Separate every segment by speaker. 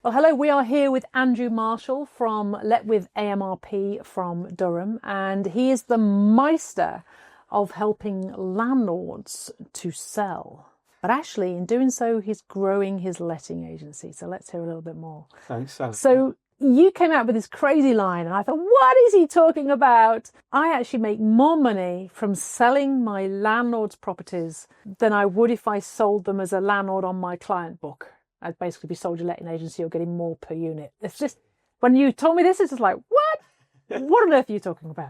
Speaker 1: Well, hello, we are here with Andrew Marshall from Let with AMRP from Durham, and he is the meister of helping landlords to sell. But actually, in doing so, he's growing his letting agency. So let's hear a little bit more.
Speaker 2: Thanks, Sally.
Speaker 1: So you came out with this crazy line, and I thought, what is he talking about? I actually make more money from selling my landlord's properties than I would if I sold them as a landlord on my client book. I'd basically be sold your letting agency, you're getting more per unit. It's just, when you told me this, it's just like, what? What on earth are you talking about?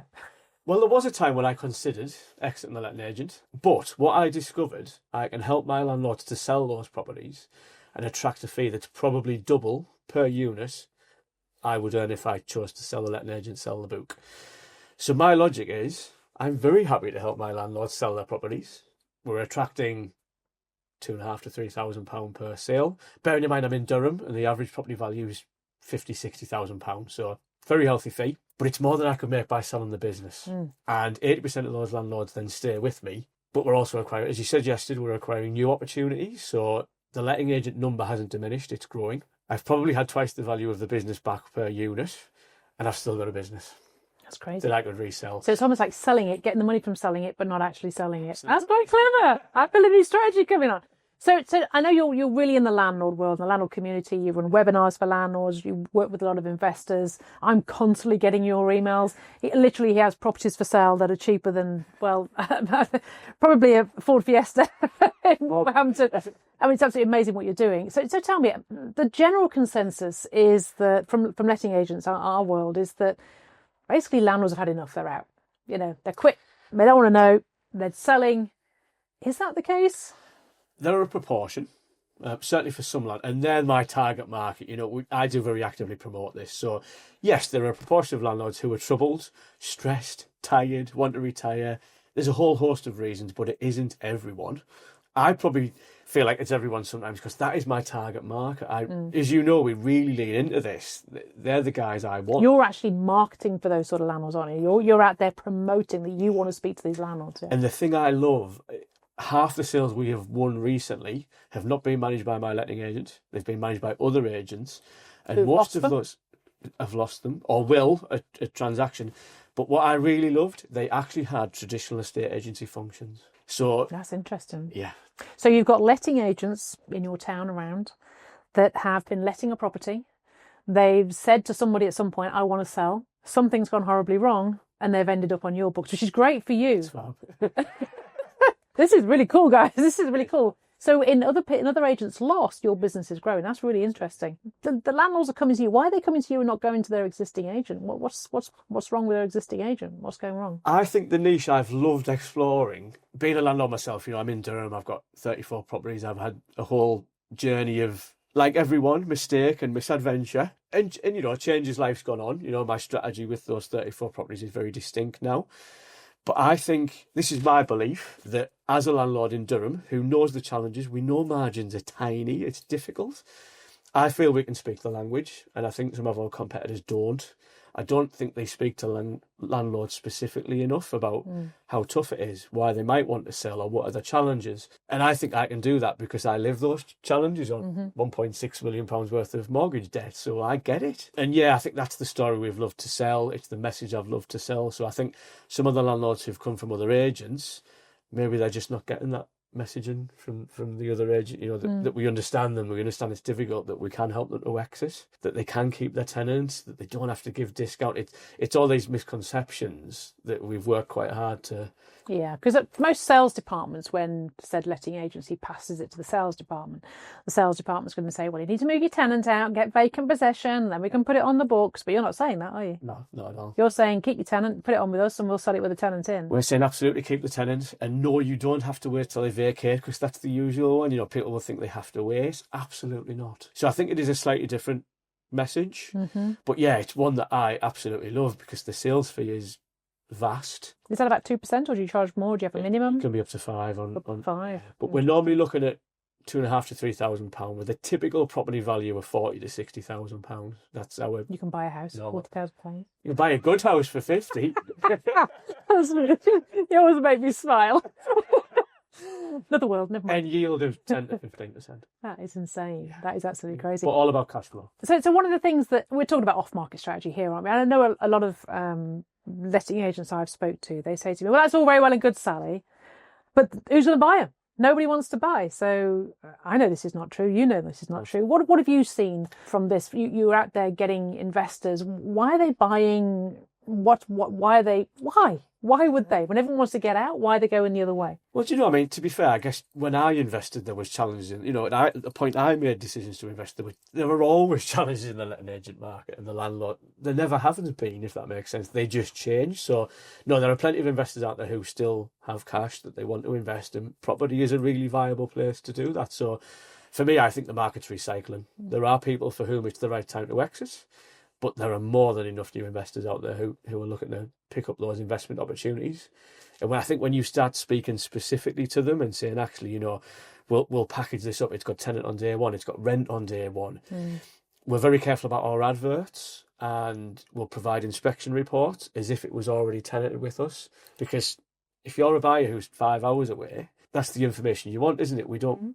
Speaker 2: Well, there was a time when I considered exiting the letting agent, but what I discovered, I can help my landlords to sell those properties and attract a fee that's probably double per unit I would earn if I chose to sell the letting agent, sell the book. So my logic is, I'm very happy to help my landlords sell their properties. We're attracting £2,500 to £3,000 per sale. Bearing in mind I'm in Durham and the average property value is £50,000-60,000, so very healthy fee. But it's more than I could make by selling the business. And 80% of those landlords then stay with me. But we're also acquiring, as you suggested, we're acquiring new opportunities. So the letting agent number hasn't diminished, it's growing. I've probably had twice the value of the business back per unit, and I've still got a business.
Speaker 1: That's crazy.
Speaker 2: That I could resell.
Speaker 1: So it's almost like selling it, getting the money from selling it, but not actually selling it. That's quite clever. I feel a new strategy coming on. So I know you're really in the landlord world, in the landlord community. You run webinars for landlords. You work with a lot of investors. I'm constantly getting your emails. He has properties for sale that are cheaper than, well, probably a Ford Fiesta in Wolverhampton. I mean, it's absolutely amazing what you're doing. So tell me, the general consensus is that from letting agents, our world, is that basically landlords have had enough. They're out. You know, they're quit. They don't want to know. They're selling. Is that the case?
Speaker 2: They're a proportion, certainly for some land, and they're my target market. You know, I do very actively promote this. So, yes, there are a proportion of landlords who are troubled, stressed, tired, want to retire. There's a whole host of reasons, but it isn't everyone. I probably feel like it's everyone sometimes because that is my target market. As you know, we really lean into this. They're the guys I want.
Speaker 1: You're actually marketing for those sort of landlords, aren't you? You're out there promoting that you want to speak to these landlords. Yeah.
Speaker 2: And the thing I love, half the sales we have won recently have not been managed by my letting agent. They've been managed by other agents. And most of those have lost them or will a transaction. But what I really loved, they actually had traditional estate agency functions. So
Speaker 1: that's interesting.
Speaker 2: Yeah.
Speaker 1: So you've got letting agents in your town around that have been letting a property. They've said to somebody at some point, I want to sell. Something's gone horribly wrong. And they've ended up on your books, which is great for you. This is really cool, guys. This is really cool. So in other agents' loss, your business is growing. That's really interesting. The landlords are coming to you. Why are they coming to you and not going to their existing agent? What's wrong with their existing agent? What's going wrong?
Speaker 2: I think the niche I've loved exploring, being a landlord myself, you know, I'm in Durham. I've got 34 properties. I've had a whole journey of, like everyone, mistake and misadventure. And you know, change as life's gone on. You know, my strategy with those 34 properties is very distinct now. But I think, this is my belief, that as a landlord in Durham who knows the challenges, we know margins are tiny, it's difficult. I feel we can speak the language, and I think some of our competitors don't. I don't think they speak to landlords specifically enough about how tough it is, why they might want to sell, or what are the challenges. And I think I can do that because I live those challenges on £1.6 million worth of mortgage debt. So I get it. And yeah, I think that's the story we've loved to sell. It's the message I've loved to sell. So I think some of the landlords who've come from other agents, maybe they're just not getting that messaging from the other agent, you know, that we understand them, we understand it's difficult, that we can help them to exit, that they can keep their tenants, that they don't have to give discount. It's all these misconceptions that we've worked quite hard to.
Speaker 1: Yeah, because at most sales departments, when said letting agency passes it to the sales department's going to say, well, you need to move your tenant out, get vacant possession, then we can put it on the books. But you're not saying that, are you?
Speaker 2: No, not at all.
Speaker 1: You're saying keep your tenant, put it on with us, and we'll sell it with the tenant in.
Speaker 2: We're saying absolutely keep the tenant, and no, you don't have to wait till they vacate, because that's the usual one. You know, people will think they have to wait. Absolutely not. So I think it is a slightly different message. But yeah, it's one that I absolutely love because the sales fee is vast.
Speaker 1: Is that about 2%, or do you charge more? Do you have a minimum?
Speaker 2: It can be up to 5 on
Speaker 1: 5.
Speaker 2: But we're normally looking at £2,500 to £3,000 with a typical property value of £40,000 to £60,000. That's our.
Speaker 1: You can buy a house for £40,000.
Speaker 2: You can buy a good house for 50.
Speaker 1: You always make me smile. Another world, never mind.
Speaker 2: And yield of 10 to 15%.
Speaker 1: That is insane. That is absolutely crazy.
Speaker 2: But all about cash flow.
Speaker 1: So one of the things that we're talking about off-market strategy here, aren't we? And I know a lot of letting agents I've spoke to, they say to me, well, that's all very well and good, Sally, but who's going to buy them? Nobody wants to buy. So I know this is not true. You know this is not true. What have you seen from this? You're out there getting investors. Why are they buying? Why would they? When everyone wants to get out, why are they going the other way?
Speaker 2: Well, do you know, I mean, to be fair, I guess when I invested, there was challenges. You know, at the point I made decisions to invest, there were always challenges in the letting agent market and the landlord. There never haven't been, if that makes sense. They just change. So, no, there are plenty of investors out there who still have cash that they want to invest in. Property is a really viable place to do that. So, for me, I think the market's recycling. There are people for whom it's the right time to exit. But there are more than enough new investors out there who are looking to pick up those investment opportunities. And when you start speaking specifically to them and saying, actually, you know, we'll package this up. It's got tenant on day one. It's got rent on day one. We're very careful about our adverts, and we'll provide inspection reports as if it was already tenanted with us. Because if you're a buyer who's 5 hours away, that's the information you want, isn't it?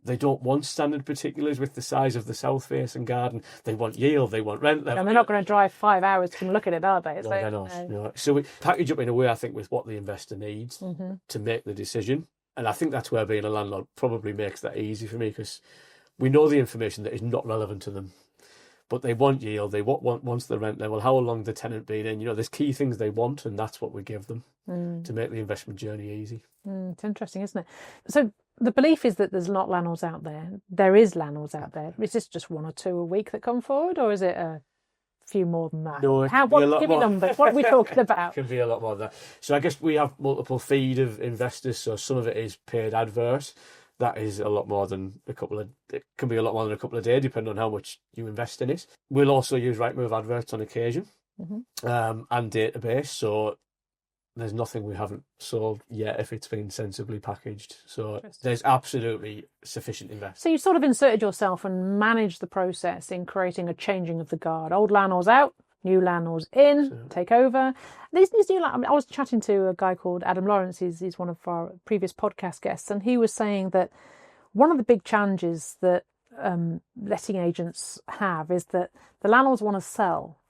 Speaker 2: They don't want standard particulars with the size of the south face and garden. They want yield, they want rent.
Speaker 1: And they're not going to drive 5 hours to look at it, are they?
Speaker 2: No, they're not. No. So we package up in a way, I think, with what the investor needs to make the decision. And I think that's where being a landlord probably makes that easy for me, because we know the information that is not relevant to them. But they want yield, they want the rent level, how long the tenant been in. You know, there's key things they want, and that's what we give them to make the investment journey easy.
Speaker 1: It's interesting, isn't it? So the belief is that there's not landlords out there. There is landlords out there. Is this just one or two a week that come forward, or is it a few more than that?
Speaker 2: No,
Speaker 1: give me numbers. What are we talking about?
Speaker 2: It can be a lot more than that. So I guess we have multiple feed of investors. So some of it is paid advert. That is a lot more than it can be a lot more than a couple of days, depending on how much you invest in it. We'll also use Rightmove adverts on occasion, and database. So there's nothing we haven't sold yet if it's been sensibly packaged. So there's absolutely sufficient investment. So
Speaker 1: you sort of inserted yourself and managed the process in creating a changing of the guard. Old landlords out, new landlords in, take over. These new, I was chatting to a guy called Adam Lawrence. He's one of our previous podcast guests, and he was saying that one of the big challenges that letting agents have is that the landlords want to sell,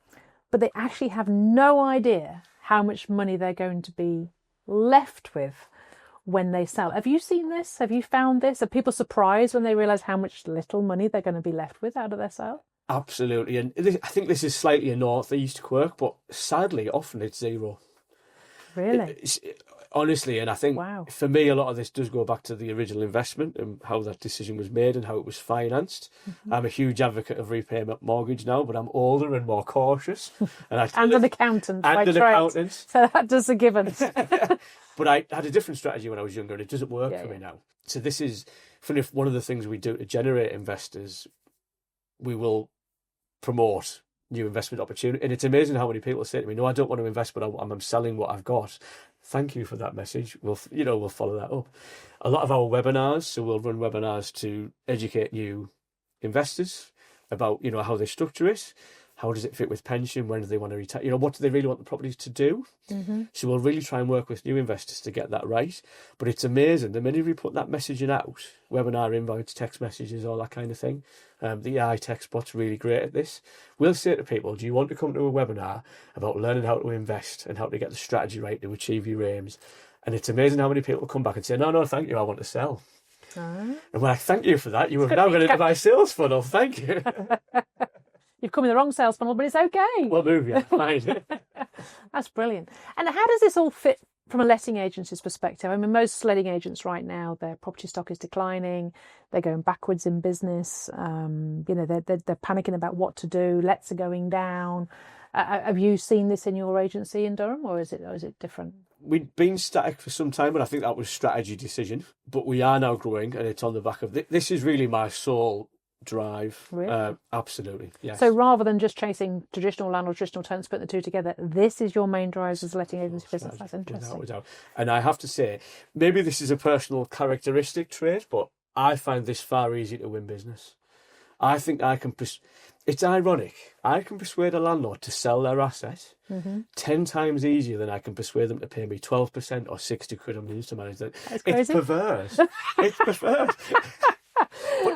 Speaker 1: but they actually have no idea how much money they're going to be left with when they sell. Have you seen this? Have you found this? Are people surprised when they realise how much little money they're going to be left with out of their sale?
Speaker 2: Absolutely. And I think this is slightly a northeast quirk, but sadly, often it's zero.
Speaker 1: Really?
Speaker 2: Honestly, and I think for me, a lot of this does go back to the original investment and how that decision was made and how it was financed. I'm a huge advocate of repayment mortgage now, but I'm older and more cautious. And
Speaker 1: an accountant. So that does a given.
Speaker 2: But I had a different strategy when I was younger, and it doesn't work for me now. So this is one of the things we do to generate investors. We will promote new investment opportunity, and it's amazing how many people say to me, "No, I don't want to invest, but I'm selling what I've got." Thank you for that message. We'll follow that up. A lot of our webinars, so we'll run webinars to educate new investors about how they structure it. How does it fit with pension? When do they want to retire? What do they really want the property to do? So we'll really try and work with new investors to get that right. But it's amazing. The minute we put that messaging out, webinar invites, text messages, all that kind of thing. The AI text bot's really great at this. We'll say to people, do you want to come to a webinar about learning how to invest and how to get the strategy right to achieve your aims? And it's amazing how many people come back and say, no, thank you, I want to sell. And when I thank you for that, you have now got into my sales funnel. Thank you.
Speaker 1: You've come in the wrong sales funnel, but it's okay.
Speaker 2: We'll move you. Fine.
Speaker 1: That's brilliant. And how does this all fit from a letting agency's perspective? I mean, most letting agents right now, their property stock is declining. They're going backwards in business. They're panicking about what to do. Lets are going down. Have you seen this in your agency in Durham, or is it different?
Speaker 2: We'd been static for some time, and I think that was a strategy decision. But we are now growing, and it's on the back of this is really my sole drive.
Speaker 1: Really?
Speaker 2: Absolutely, yes.
Speaker 1: So rather than just chasing traditional landlords, traditional tenants, putting the two together, this is your main drive as a letting agency business. That's interesting.
Speaker 2: Without a doubt. And I have to say, maybe this is a personal characteristic trait, but I find this far easier to win business. I think I can it's ironic. I can persuade a landlord to sell their asset 10 times easier than I can persuade them to pay me 12% or 60 quid on news to manage that. It's perverse. It's perverse.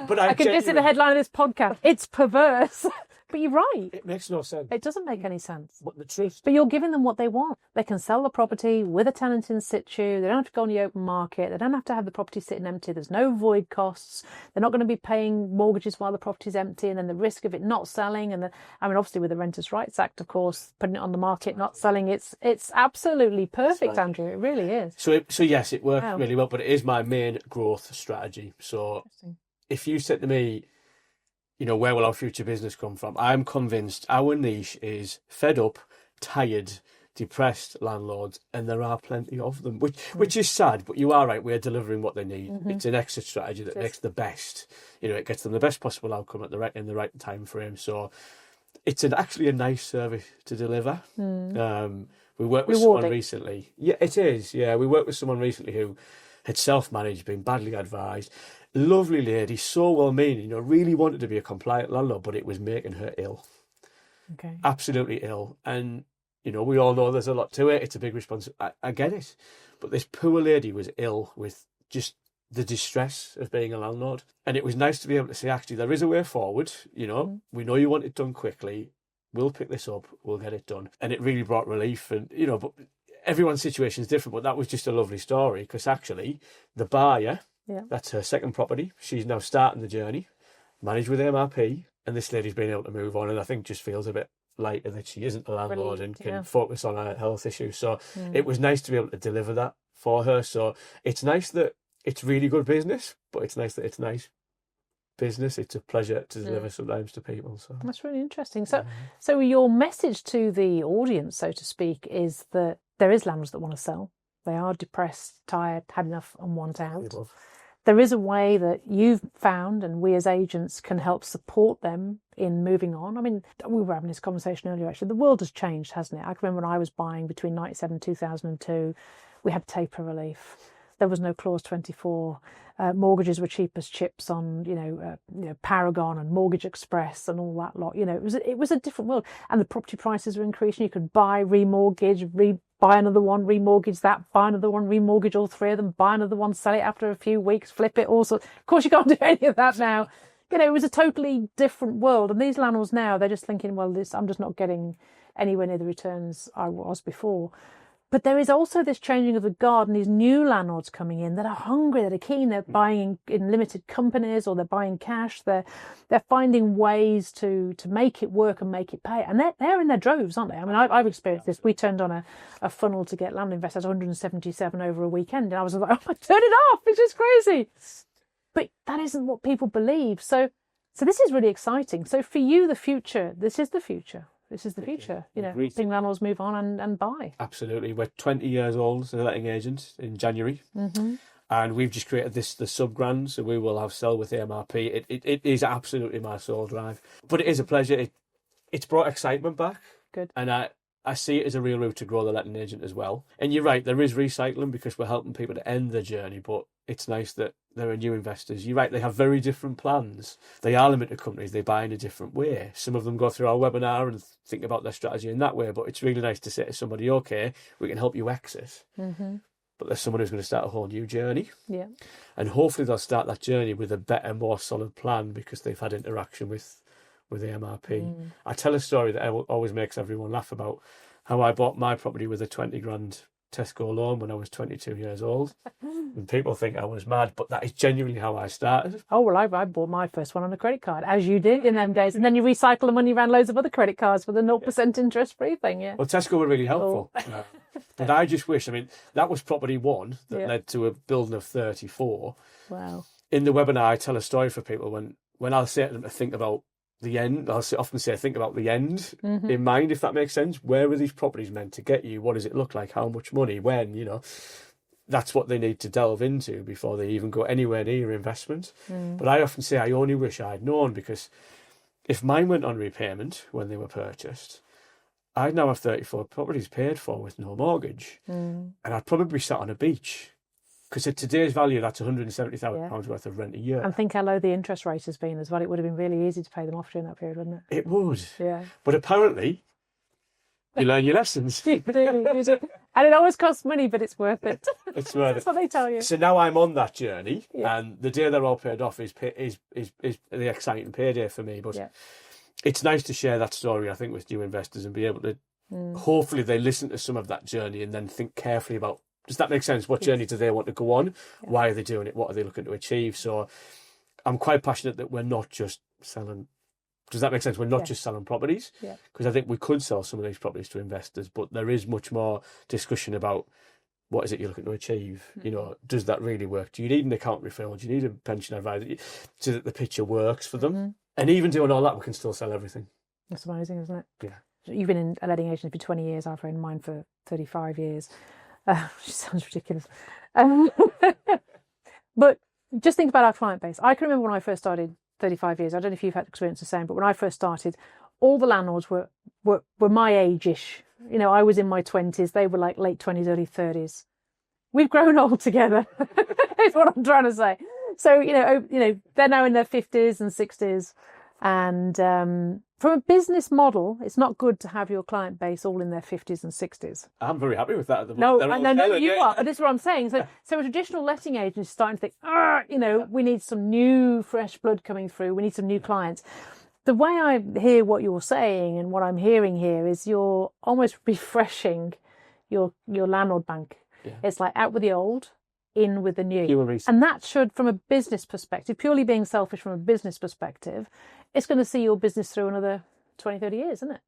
Speaker 2: but I
Speaker 1: can visit the headline of this podcast. It's perverse. But you're right.
Speaker 2: It makes no sense.
Speaker 1: It doesn't make any sense.
Speaker 2: But the truth.
Speaker 1: But you're giving them what they want. They can sell the property with a tenant in situ. They don't have to go on the open market. They don't have to have the property sitting empty. There's no void costs. They're not going to be paying mortgages while the property's empty, and then the risk of it not selling. And obviously with the Renters' Rights Act, of course, putting it on the market, not selling, it's absolutely perfect, Andrew. It really is.
Speaker 2: So yes, it worked really well, but it is my main growth strategy. So if you said to me, where will our future business come from? I'm convinced our niche is fed up, tired, depressed landlords, and there are plenty of them, which is sad, but you are right, we're delivering what they need. It's an exit strategy that makes the best, it gets them the best possible outcome in the right time frame. So it's actually a nice service to deliver. We worked with someone recently. Yeah, it is. Yeah, we worked with someone recently who had self-managed, been badly advised. Lovely lady, so well-meaning, really wanted to be a compliant landlord, but it was making her ill.
Speaker 1: Okay.
Speaker 2: Absolutely ill. And, we all know there's a lot to it. It's a big responsibility. I get it. But this poor lady was ill with just the distress of being a landlord. And it was nice to be able to say, actually, there is a way forward. We know you want it done quickly. We'll pick this up. We'll get it done. And it really brought relief. And, but everyone's situation is different. But that was just a lovely story because actually the buyer... Yeah. That's her second property. She's now starting the journey, managed with AMRP, and this lady's been able to move on, and I think just feels a bit lighter that she isn't a landlord and can focus on her health issues. So it was nice to be able to deliver that for her. So it's nice that it's really good business, but it's nice that it's nice business. It's a pleasure to deliver sometimes to people. So
Speaker 1: that's really interesting. So your message to the audience, so to speak, is that there is landlords that want to sell. They are depressed, tired, had enough, and want out. There is a way that you've found, and we as agents can help support them in moving on. I mean, we were having this conversation earlier, actually. The world has changed, hasn't it? I can remember when I was buying between 1997 and 2002, we had taper relief. There was no Clause 24. Mortgages were cheap as chips on, Paragon and Mortgage Express and all that lot. It was a different world. And the property prices were increasing. You could buy, remortgage, buy another one, remortgage that, buy another one, remortgage all three of them, buy another one, sell it after a few weeks, flip it, all sorts. Of course, you can't do any of that now. It was a totally different world. And these landlords now, they're just thinking, well, I'm just not getting anywhere near the returns I was before. But there is also this changing of the guard and these new landlords coming in that are hungry, that are keen. They're buying in limited companies or they're buying cash. They're finding ways to make it work and make it pay. And they're in their droves, aren't they? I mean, I've experienced this. We turned on a funnel to get land investors, 177 over a weekend. And I was like, oh, turn it off. It's just crazy. But that isn't what people believe. So this is really exciting. So for you, this is the future. This is the future, helping landlords move on and buy. Absolutely. We're 20 years old as a letting agent in January. And we've just created the sub-brand, so we will have sell with AMRP. It is absolutely my sole drive. But it is a pleasure. It's brought excitement back. Good. And I see it as a real route to grow the letting agent as well. And you're right, there is recycling because we're helping people to end their journey, but it's nice that there are new investors. You're right, they have very different plans. They are limited companies, they buy in a different way. Some of them go through our webinar and think about their strategy in that way, but it's really nice to say to somebody, okay, we can help you exit. But there's someone who's going to start a whole new journey. Yeah. And hopefully they'll start that journey with a better, more solid plan because they've had interaction with the AMRP. I tell a story that always makes everyone laugh about how I bought my property with a 20 grand Tesco loan when I was 22 years old. And people think I was mad, but that is genuinely how I started. Oh, well, I bought my first one on a credit card, as you did in them days. And then you recycle the money around loads of other credit cards for the 0% interest-free thing, yeah. Well, Tesco were really helpful. But I just wish, that was property one that led to a building of 34. Wow. In the webinar, I tell a story for people when I'll say to them to think about the end. I'll often say, think about the end in mind, if that makes sense. Where are these properties meant to get you? What does it look like? How much money? When? That's what they need to delve into before they even go anywhere near investment. But I often say I only wish I'd known, because if mine went on repayment when they were purchased, I'd now have 34 properties paid for with no mortgage. And I'd probably be sat on a beach
Speaker 2: Because at today's value, that's £170,000 worth of rent a year.
Speaker 1: And think how low the interest rate has been as well. It would have been really easy to pay them off during that period, wouldn't it?
Speaker 2: It would.
Speaker 1: Yeah.
Speaker 2: But apparently, you learn your lessons.
Speaker 1: You do. And it always costs money, but it's worth it.
Speaker 2: It's worth
Speaker 1: That's
Speaker 2: it.
Speaker 1: what they tell you.
Speaker 2: So now I'm on that journey, and the day they're all paid off is the exciting payday for me. But it's nice to share that story, I think, with new investors and be able to, hopefully they listen to some of that journey and then think carefully about, does that make sense? What journey do they want to go on? Yeah. Why are they doing it? What are they looking to achieve? So I'm quite passionate that we're not just selling. Does that make sense? We're not just selling properties. Because I think we could sell some of these properties to investors, but there is much more discussion about what is it you're looking to achieve? You know, does that really work? Do you need an account referral? Do you need a pension advisor so that the picture works for them? And even doing all that, we can still sell everything.
Speaker 1: That's amazing, isn't it?
Speaker 2: Yeah.
Speaker 1: You've been in a letting agent for 20 years. I've owned mine for 35 years. Which sounds ridiculous. But just think about our client base. I can remember when I first started 35 years. I don't know if you've had experience the same, but when I first started, all the landlords were my age-ish. You know, I was in my 20s. They were like late 20s, early 30s. We've grown old together, is what I'm trying to say. So, you know, they're now in their 50s and 60s. And from a business model, it's not good to have your client base all in their 50s and 60s.
Speaker 2: I'm very happy with that at the moment.
Speaker 1: No, I know you are, but this is what I'm saying. So a traditional letting agent is starting to think, you know, we need some new, fresh blood coming through. We need some new clients. The way I hear what you're saying and what I'm hearing here is you're almost refreshing your landlord bank. Yeah. It's like out with the old, in with the new. And that should, from a business perspective, purely being selfish from a business perspective, it's going to see your business through another 20, 30 years, isn't it?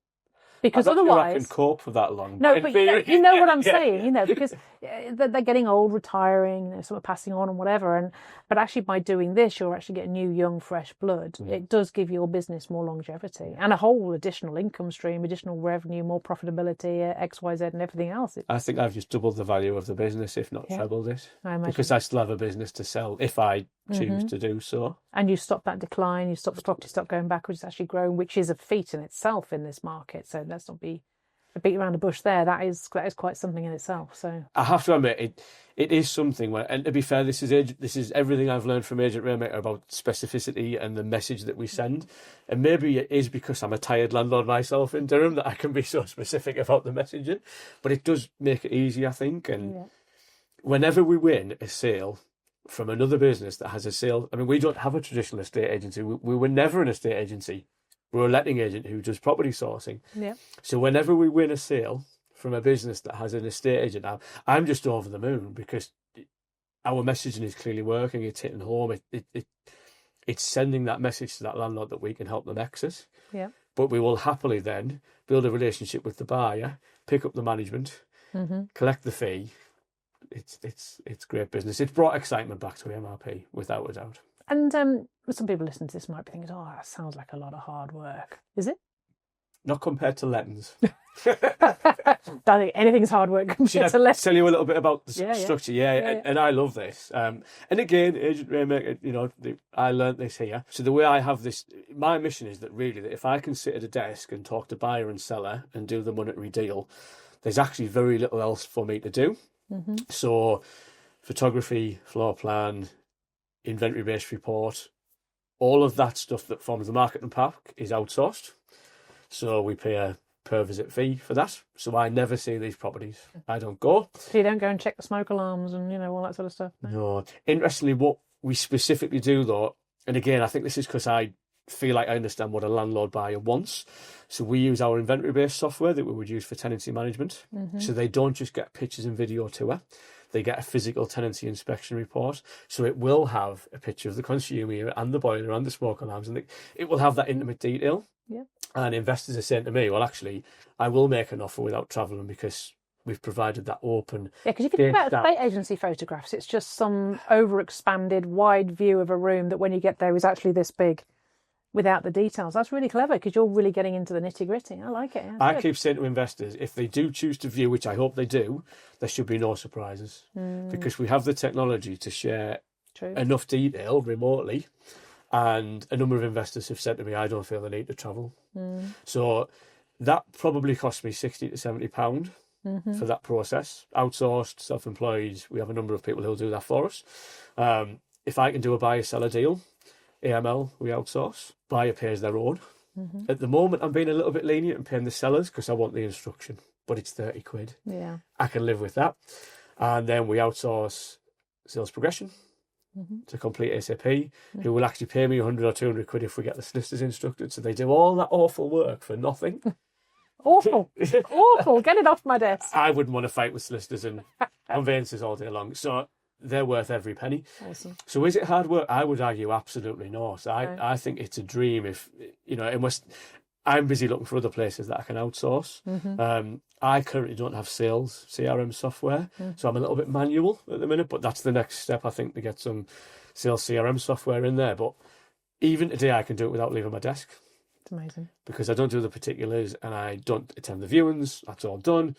Speaker 1: Because otherwise...
Speaker 2: I can cope for that long.
Speaker 1: No, but you know what I'm saying, you know, because they're getting old, retiring, you know, some are passing on and whatever. But actually by doing this, you're actually getting new, young, fresh blood. It does give your business more longevity and a whole additional income stream, additional revenue, more profitability, X, Y, Z and everything else.
Speaker 2: I think I've just doubled the value of the business, if not trebled it. Because I still have a business to sell if I choose to do so. And
Speaker 1: you stop that decline, you stop the property stock going backwards, it's actually growing, which is a feat in itself in this market. So let's not be a beat around the bush there. That is quite something in itself. So
Speaker 2: I have to admit, it is something where, and to be fair, this is everything I've learned from Agent Rainmaker about specificity and the message that we send. And maybe it is because I'm a tired landlord myself in Durham that I can be so specific about the messaging. But it does make it easy, I think. And whenever we win a sale from another business that has a sale, I mean, we don't have a traditional estate agency. We were never an estate agency. We're a letting agent who does property sourcing. Yeah. So whenever we win a sale from a business that has an estate agent, I'm just over the moon because our messaging is clearly working. It's hitting home. It's sending that message to that landlord that we can help them exit. Yeah. But we will happily then build a relationship with the buyer, pick up the management, collect the fee. It's great business. It's brought excitement back to AMRP without a doubt.
Speaker 1: And some people listening to this might be thinking, that sounds like a lot of hard work. Is it?
Speaker 2: Not compared to lettings.
Speaker 1: I don't think anything's hard work compared to lettings.
Speaker 2: Tell you a little bit about the structure. Yeah. And I love this. And again, Agent Rainmaker, you know, I learnt this here. So the way I have this, my mission is that if I can sit at a desk and talk to buyer and seller and do the monetary deal, there's actually very little else for me to do. So photography, floor plan, inventory-based report, all of that stuff that forms the marketing pack is outsourced. So we pay a per visit fee for that. So I never see these properties. I don't go.
Speaker 1: So you don't go and check the smoke alarms and, you know, all that sort of stuff?
Speaker 2: No. Interestingly, what we specifically do though, and again, I think this is because I feel like I understand what a landlord buyer wants. So we use our inventory-based software that we would use for tenancy management. So they don't just get pictures and video tour. They get a physical tenancy inspection report. So it will have a picture of the consumer unit and the boiler and the smoke alarms, and it will have that intimate detail. Yeah. And investors are saying to me, well, actually, I will make an offer without travelling because we've provided that open.
Speaker 1: Yeah, because if you think about estate agency photographs, it's just some overexpanded, wide view of a room that when you get there is actually this big without the details. That's really clever because you're really getting into the nitty-gritty. I like it.
Speaker 2: I keep saying to investors, if they do choose to view, which I hope they do, there should be no surprises because we have the technology to share enough detail remotely. And a number of investors have said to me, I don't feel the need to travel. So that probably cost me £60 to £70 for that process. Outsourced, self-employed, we have a number of people who'll do that for us. If I can do a buyer-seller deal, AML, we outsource. Buyer pays their own. At the moment, I'm being a little bit lenient and paying the sellers because I want the instruction, but it's 30 quid.
Speaker 1: Yeah.
Speaker 2: I can live with that. And then we outsource sales progression to complete ASAP, who will actually pay me 100 or 200 quid if we get the solicitors instructed. So they do all that awful work for nothing.
Speaker 1: Awful. Awful. Get it off my desk.
Speaker 2: I wouldn't want to fight with solicitors and conveyancers all day long. So they're worth every penny.
Speaker 1: Awesome.
Speaker 2: So is it hard work? I would argue absolutely not. I think it's a dream if, it must... I'm busy looking for other places that I can outsource. I currently don't have sales CRM software, so I'm a little bit manual at the minute, but that's the next step, I think, to get some sales CRM software in there. But even today, I can do it without leaving my desk.
Speaker 1: It's amazing.
Speaker 2: Because I don't do the particulars and I don't attend the viewings. That's all done.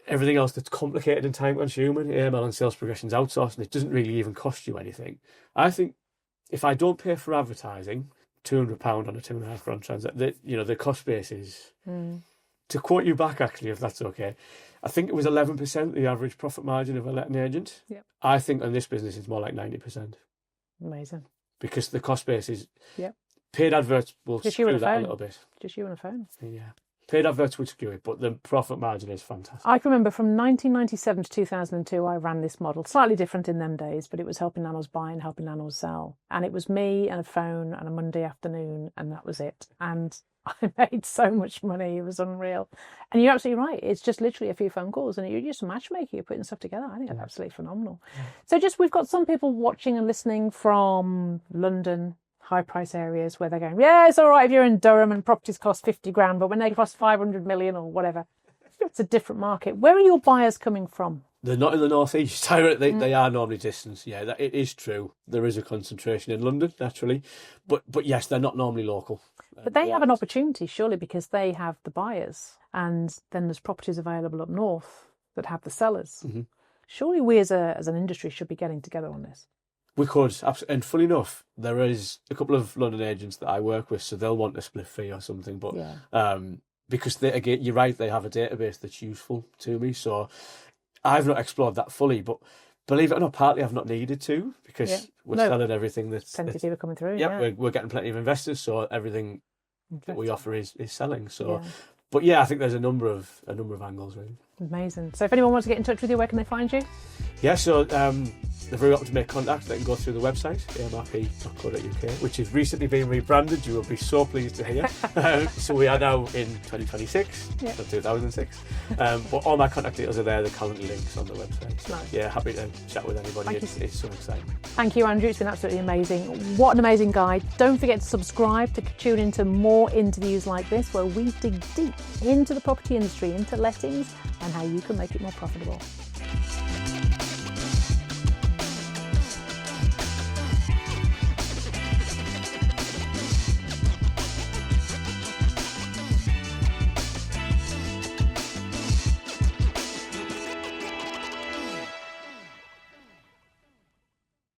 Speaker 2: Everything else that's complicated and time-consuming, AML and sales progression's outsourced, and it doesn't really even cost you anything. I think if I don't pay for advertising, £200 on a £2.5 transaction, the cost base is... To quote you back, actually, if that's okay, I think it was 11% the average profit margin of a letting agent.
Speaker 1: Yep.
Speaker 2: I think on this business it's more like 90%.
Speaker 1: Amazing.
Speaker 2: Because the cost base is...
Speaker 1: Yep.
Speaker 2: Paid adverts will screw that a little bit.
Speaker 1: Just you and a phone.
Speaker 2: Yeah. Paid adverts would skew it, but the profit margin is fantastic.
Speaker 1: I can remember from 1997 to 2002, I ran this model, slightly different in them days, but it was helping landlords buy and helping landlords sell. And it was me and a phone and a Monday afternoon, and that was it. And I made so much money, it was unreal. And you're absolutely right, it's just literally a few phone calls and you're just a matchmaker, you're putting stuff together. I think that's absolutely phenomenal. So we've got some people watching and listening from London, high price areas where they're going, yeah, it's all right if you're in Durham and properties cost 50 grand, but when they cost 500 million or whatever, it's a different market. Where are your buyers coming from?
Speaker 2: They're not in the northeast. They are normally distant. Yeah, it is true. There is a concentration in London, naturally. But yes, they're not normally local.
Speaker 1: But they have an opportunity, surely, because they have the buyers. And then there's properties available up north that have the sellers. Surely we as an industry should be getting together on this.
Speaker 2: We could, and fully enough, there is a couple of London agents that I work with, so they'll want a split fee or something. But because again, you're right, they have a database that's useful to me. So I've not explored that fully, but believe it or not, partly I've not needed to because we're selling everything that's
Speaker 1: plenty of people coming through.
Speaker 2: We're getting plenty of investors, so everything that we offer is selling. So, but I think there's a number of angles really.
Speaker 1: Amazing. So if anyone wants to get in touch with you, where can they find you?
Speaker 2: Yeah, so they're very welcome to make contact. They can go through the website, AMRP.co.uk, which has recently been rebranded. You will be so pleased to hear. So we are now in 2026, not 2006. But all my contact details are there, the calendar links on the website.
Speaker 1: Nice.
Speaker 2: Yeah, happy to chat with anybody. It's so exciting.
Speaker 1: Thank you, Andrew. It's been absolutely amazing. What an amazing guide. Don't forget to subscribe to tune into more interviews like this, where we dig deep into the property industry, into lettings, and how you can make it more profitable.